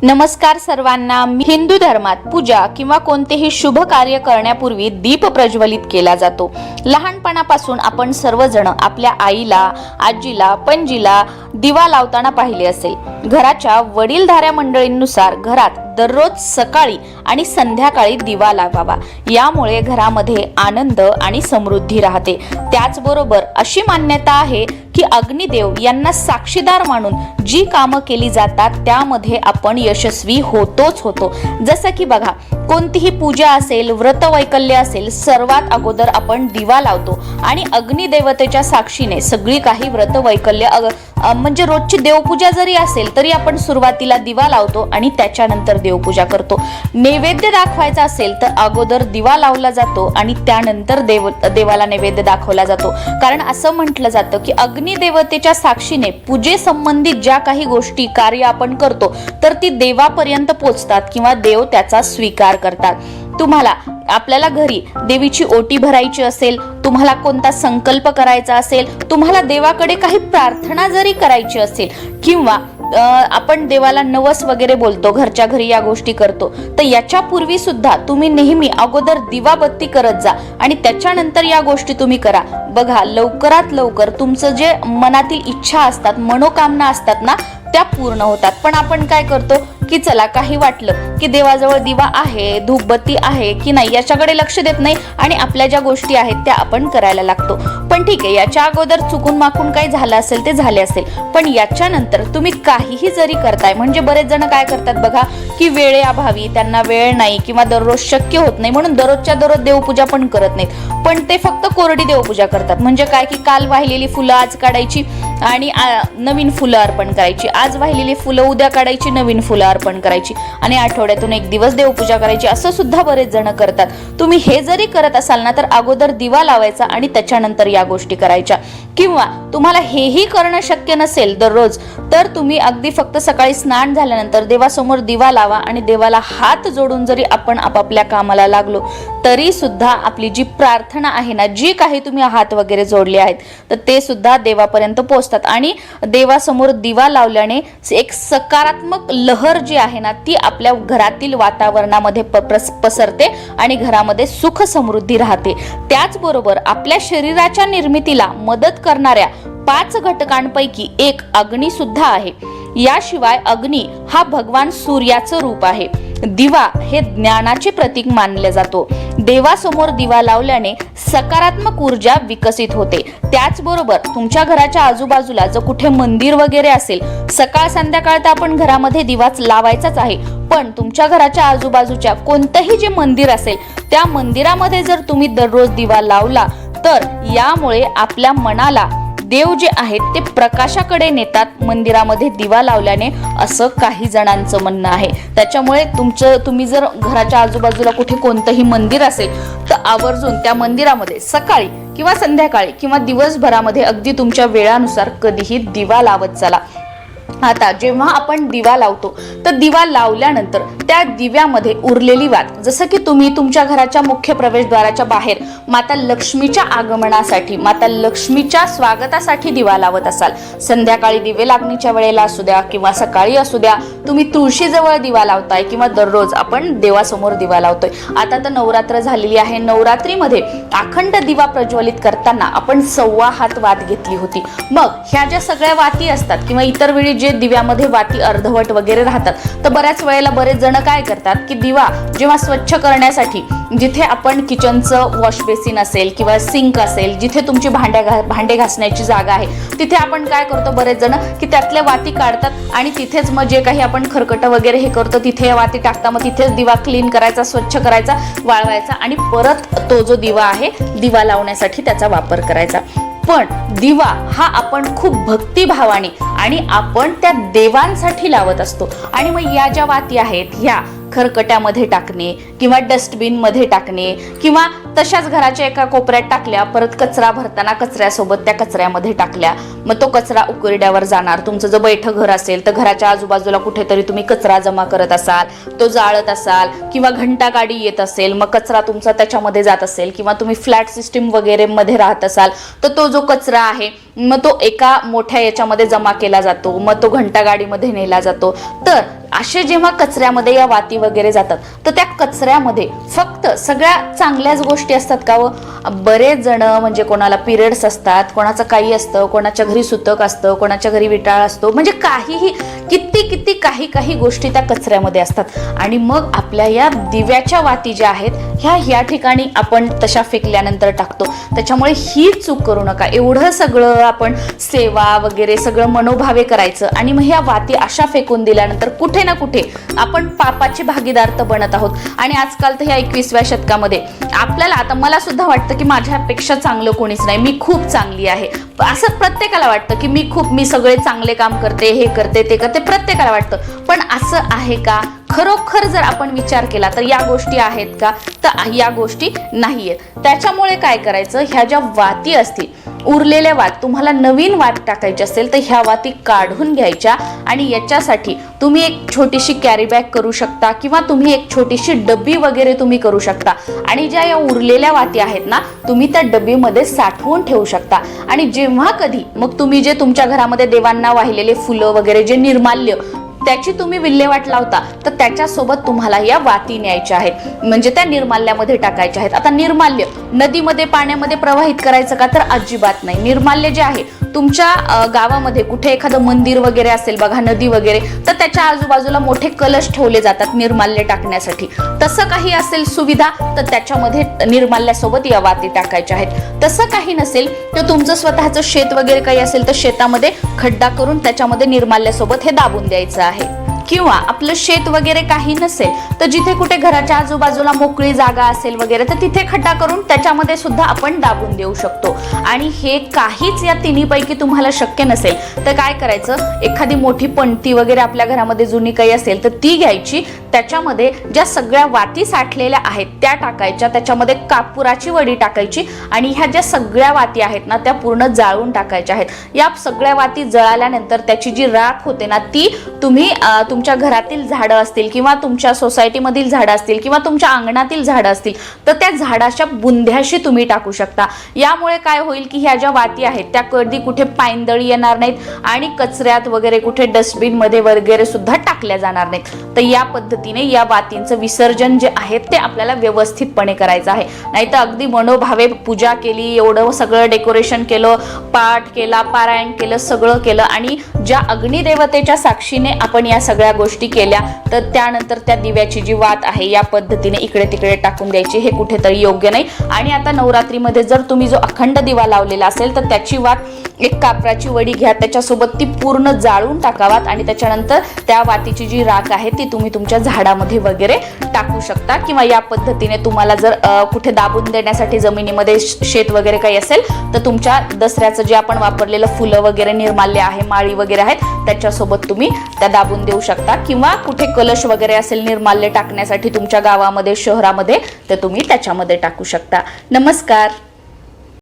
नमस्कार सर्वांना। हिंदू धर्मात पूजा किंवा कोणतेही शुभ कार्य करण्यापूर्वी दीप प्रज्वलित केला जातो। लहानपणापासून आपण सर्वजण आपल्या आईला, आजीला, पणजीला दिवा लावताना पाहिले असेल। घराच्या वडीलधाऱ्या मंडळींनुसार घरात दररोज सकाळी आणि संध्याकाळी दिवा लावावा, यामुळे घरामध्ये आनंद आणि समृद्धी राहते। त्याचबरोबर अशी मान्यता आहे की अग्निदेव यांना साक्षीदार मानून जी कामं केली जातात त्यामध्ये आपण यशस्वी होतोच होतो। जसं की बघा, कोणतीही पूजा असेल, व्रत वैकल्य असेल, सर्वात अगोदर आपण दिवा लावतो आणि अग्निदेवतेच्या साक्षीने सगळी काही व्रत वैकल्य म्हणजे रोजची देवपूजा जरी असेल तरी आपण सुरुवातीला दिवा लावतो आणि त्याच्यानंतर देवपूजा करतो। नैवेद्य दाखवायचा असेल तर अगोदर दिवा लावला जातो आणि त्यानंतर देवाला नैवेद्य दाखवला जातो। कारण असं म्हटलं जातं की अग्निदेवतेच्या साक्षीने पूजेसंबंधित ज्या काही गोष्टी कार्य आपण करतो तर ती देवापर्यंत पोहोचतात किंवा देव त्याचा स्वीकार करतात। तुम्हाला आपल्याला घरी देवीची ओटी भरायची असेल, तुम्हाला कोणता संकल्प करायचा असेल, तुम्हाला देवाकडे काही प्रार्थना जरी करायची असेल किंवा आपण देवाला नवस वगैरे बोलतो, घरच्या घरी या गोष्टी करतो, तर याच्या पूर्वी सुद्धा तुम्ही नेहमी अगोदर दिवाबत्ती करत जा आणि त्याच्यानंतर या गोष्टी तुम्ही करा। बघा, लवकरात लवकर तुमचं जे मनातील इच्छा असतात, मनोकामना असतात ना, त्या पूर्ण होतात। पण आपण काय करतो की चला, काही वाटलं की देवाजवळ दिवा आहे, धूपबत्ती आहे की नाही याच्याकडे लक्ष देत नाही आणि आपल्या ज्या गोष्टी आहेत त्या आपण करायला लागतो। पण ठीक आहे, याच्या अगोदर चुकून माकून काही झालं असेल ते झाले असेल, पण याच्यानंतर तुम्ही काहीही जरी करताय, म्हणजे बरेच जण काय करतात बघा की वेळेअभावी त्यांना वेळ नाही किंवा दररोज शक्य होत नाही म्हणून दररोजच्या दररोज देवपूजा पण करत नाहीत, पण ते फक्त कोरडी देवपूजा करतात। म्हणजे काय की काल वाहिलेली फुलं आज काढायची आणि नवीन फुलं अर्पण करायची, आज वाहिलेली फुलं उद्या काढायची, नवीन फुलं अर्पण करायची आणि आठवड्यातून एक दिवस देवपूजा करायची, असं सुद्धा बरेच जण करतात। तुम्ही हे जरी करत असाल ना तर अगोदर दिवा लावायचा आणि त्याच्यानंतर या गोष्टी करायच्या। किंवा तुम्हाला हेही करणं शक्य नसेल दररोज, तर तुम्ही अगदी फक्त सकाळी स्नान झाल्यानंतर देवासमोर दिवा लावा आणि देवाला हात जोडून जरी आपण आपापल्या कामाला लागलो तरी सुद्धा आपली जी प्रार्थना आहे ना, जी काही तुम्ही हात वगैरे जोडले आहेत तर ते सुद्धा देवापर्यंत पोहोचतात आणि देवासमोर दिवा लावल्याने एक सकारात्मक लहर जी आहे ना ती आपल्या घरातील वातावरणामध्ये पसरते आणि घरामध्ये सुख समृद्धी राहते। त्याचबरोबर आपल्या शरीराच्या निर्मितीला मदत करणाऱ्या 5 घटकांपैकी एक अग्नी सुद्धा आहे। याशिवाय अग्नी हा भगवान सूर्याचं रूप आहे। दिवा हे ज्ञानाचे प्रतीक मानले जातो। देवासमोर दिवा लावल्याने सकारात्मक ऊर्जा विकसित होते। त्याचबरोबर तुमच्या घराच्या आजूबाजूला जर कुठे मंदिर वगैरे असेल, सकाळ संध्याकाळ तर आपण घरामध्ये दिवाच लावायचाच आहे, पण तुमच्या घराच्या आजूबाजूच्या कोणतंही जे मंदिर असेल त्या मंदिरामध्ये जर तुम्ही दररोज दिवा लावला तर यामुळे आपल्या मनाला देव जे आहेत ते प्रकाशाकडे नेतात मंदिरामध्ये दिवा लावल्याने, असं काही जणांचं म्हणणं आहे। त्याच्यामुळे तुम्ही जर घराच्या आजूबाजूला कुठे कोणतंही मंदिर असेल तर आवर्जून त्या मंदिरामध्ये सकाळी किंवा संध्याकाळी किंवा दिवसभरामध्ये अगदी तुमच्या वेळानुसार कधीही दिवा लावत चला। आता जेव्हा आपण दिवा लावतो तर दिवा लावल्यानंतर त्या दिव्यामध्ये उरलेली वात, जसं की तुम्ही तुमच्या घराच्या मुख्य प्रवेशद्वाराच्या बाहेर माता लक्ष्मीच्या आगमनासाठी, माता लक्ष्मीच्या स्वागतासाठी दिवा लावत असाल, संध्याकाळी दिवे लागणीच्या वेळेला असू द्या किंवा सकाळी असू द्या, तुम्ही तुळशीजवळ दिवा लावताय किंवा दररोज आपण देवासमोर दिवा लावतोय। आता तर नवरात्र झालेली आहे, नवरात्रीमध्ये अखंड दिवा प्रज्वलित करताना आपण 1.25 हात वात घेतली होती। मग ह्या ज्या सगळ्या वाती असतात किंवा इतर वेळी जे दिव्यामध्ये वाती अर्धवट वगैरे राहतात, तर बऱ्याच वेळेला बरेच जण काय करतात की दिवा जेव्हा स्वच्छ करण्यासाठी जिथे आपण किचनचं वॉश बेसिन असेल किंवा सिंक असेल, जिथे तुमची भांडे घासण्याची जागा आहे, तिथे आपण काय करतो, बरेच जण की त्यातल्या वाती काढतात आणि तिथेच मग जे काही आपण खरकट वगैरे हे करतो तिथे वाती टाकता, मग तिथेच दिवा क्लीन करायचा, स्वच्छ करायचा, वाळवायचा आणि परत तो जो दिवा आहे दिवा लावण्यासाठी त्याचा वापर करायचा। पण दिवा हा आपण खूप भक्तिभावाने आणि आपण त्या देवांसाठी लावत असतो आणि मग या ज्या वाती आहेत ह्या खरकट्यामध्ये टाकणे किंवा डस्टबिन मध्ये टाकणे किंवा तशाच घराच्या एका कोपऱ्यात टाकल्या, परत कचरा भरताना कचऱ्यासोबत त्या कचऱ्यामध्ये टाकल्या, मग तो कचरा उकिरड्यावर जाणार। तुमचं जर बैठं घर असेल तर घराच्या आजूबाजूला कुठेतरी तुम्ही कचरा जमा करत असाल, तो जाळत असाल किंवा घंटा गाडी येत असेल, मग कचरा तुमचा त्याच्यामध्ये जात असेल किंवा तुम्ही फ्लॅट सिस्टीम वगैरे मध्ये राहत असाल तर तो जो कचरा आहे मग तो एका मोठ्या याच्यामध्ये जमा केला जातो, मग तो घंटागाडीमध्ये नेला जातो. तर असे जेव्हा कचऱ्यामध्ये या वाती वगैरे जातात तर त्या कचऱ्यामध्ये फक्त सगळ्या चांगल्याच गोष्टी असतात का? व बरेच जण म्हणजे कोणाला पिरियड्स असतात, कोणाचं काही असतं, कोणाच्या घरी सुतक असतं, कोणाच्या घरी विटाळ असतो, म्हणजे काहीही किती काही गोष्टी त्या कचऱ्यामध्ये असतात. आणि मग आपल्या या दिव्याच्या वाती ज्या आहेत ह्या ठिकाणी आपण तशा फेकल्यानंतर टाकतो. त्याच्यामुळे ही चूक करू नका. एवढं सगळं आपण सेवा वगैरे सगळं मनोभावे करायचं आणि मग ह्या वाती अशा फेकून दिल्यानंतर कुठे ना कुठे आपण पापाचे भागीदार तर बनत आहोत. आणि आजकाल तर ह्या 21व्या शतकामध्ये आपल्याला, आता मला सुद्धा वाटतं की माझ्यापेक्षा चांगलं कोणीच नाही, मी खूप चांगली आहे, असं प्रत्येकाला वाटतं की मी सगळे चांगले काम करते, हे करते ते करते, प्रत्येकाला वाटतं. पण असं आहे का? खरोखर जर आपण विचार केला तर या गोष्टी आहेत का? तर या गोष्टी नाहीयेत. त्याच्यामुळे काय करायचं, ह्या ज्या वाती असतील, उरलेल्या वात, तुम्हाला नवीन वात टाकायची असेल तर ह्या वाती काढून घ्यायच्या. आणि याच्यासाठी तुम्ही एक छोटीशी कॅरी बॅग करू शकता किंवा तुम्ही एक छोटीशी डबी वगैरे तुम्ही करू शकता. आणि ज्या या उरलेल्या वाती आहेत ना, तुम्ही त्या डबीमध्ये साठवून ठेवू शकता. आणि जेव्हा कधी मग तुम्ही जे तुमच्या घरामध्ये देवांना वाहिलेले फुलं वगैरे जे निर्माल्य त्याची तुम्ही विल्हेवाट लावता तर त्याच्यासोबत तुम्हाला या वाती न्यायच्या आहेत, म्हणजे त्या निर्माल्यामध्ये टाकायच्या आहेत. आता निर्माल्य नदीमध्ये पाण्यामध्ये प्रवाहित करायचं का? तर अजिबात नाही. निर्माल्य जे आहे तुमच्या गावामध्ये कुठे एखादं मंदिर वगैरे असेल बघा, नदी वगैरे, तर त्याच्या आजूबाजूला मोठे कलश ठेवले जातात निर्माल्य टाकण्यासाठी. तसं काही असेल सुविधा तर त्याच्यामध्ये निर्माल्यासोबत या वाती टाकायच्या आहेत. तसं काही नसेल तर तुमचं स्वतःचं शेत वगैरे काही असेल तर शेतामध्ये खड्डा करून त्याच्यामध्ये निर्माल्यासोबत हे दाबून द्यायचं आहे. किंवा आपलं शेत वगैरे काही नसेल तर जिथे कुठे घराच्या आजूबाजूला मोकळी जागा असेल वगैरे तर तिथे खड्डा करून त्याच्यामध्ये सुद्धा आपण दाबून देऊ शकतो. आणि हे काहीच या तिन्हीपैकी तुम्हाला शक्य नसेल तर काय करायचं, एखादी मोठी पणती वगैरे आपल्या घरामध्ये जुनी काही असेल तर ती घ्यायची, त्याच्यामध्ये ज्या सगळ्या वाती साठलेल्या आहेत त्या टाकायच्या, त्याच्यामध्ये कापुराची वडी टाकायची आणि ह्या ज्या सगळ्या वाती आहेत ना त्या पूर्ण जाळून टाकायच्या आहेत. या सगळ्या वाती जळाल्यानंतर त्याची जी राख होते ना ती तुम्ही तुमच्या घरातील झाडं असतील किंवा तुमच्या सोसायटीमधील झाडं असतील किंवा तुमच्या अंगणातील झाडं असतील तर त्या झाडाच्या बुंध्याशी तुम्ही टाकू शकता. यामुळे काय होईल की ह्या ज्या वाती आहेत त्या कधी कुठे पायंदळी येणार नाहीत आणि कचऱ्यात वगैरे कुठे डस्टबिन मध्ये वगैरे सुद्धा टाकल्या जाणार नाहीत. तर या पद्धतीने या वातींचं विसर्जन जे आहे ते आपल्याला व्यवस्थितपणे करायचं आहे. नाही तर अगदी मनोभावे पूजा केली, एवढं सगळं डेकोरेशन केलं, पाठ केला, पारायण केलं, सगळं केलं आणि ज्या अग्निदेवतेच्या साक्षीने आपण या सगळ्या गोष्टी केल्या तर त्यानंतर त्या दिव्याची जी वात आहे या पद्धतीने इकडे तिकडे टाकून द्यायची, हे कुठेतरी योग्य नाही. आणि आता नवरात्रीमध्ये जर तुम्ही जो अखंड दिवा लावलेला असेल तर त्याची वात एक कापराची वडी घ्या, त्याच्यासोबत ती पूर्ण जाळून टाकावात आणि त्याच्यानंतर त्या वातीची जी राख आहे ती तुम्ही तुमच्या झाडामध्ये वगैरे टाकू शकता. किंवा या पद्धतीने तुम्हाला जर कुठे दाबून देण्यासाठी जमिनीमध्ये शेत वगैरे काही असेल तर तुमच्या दसऱ्याचं जे आपण वापरलेलं फुलं वगैरे निर्माल्य आहे, माळी वगैरे आहेत त्याच्यासोबत तुम्ही त्या दाबून देऊ शकता. किंवा कुठे कलश वगैरे असेल निर्माल्य टाकण्यासाठी तुमच्या गावामध्ये, शहरामध्ये, तर तुम्ही त्याच्यामध्ये टाकू शकता. नमस्कार.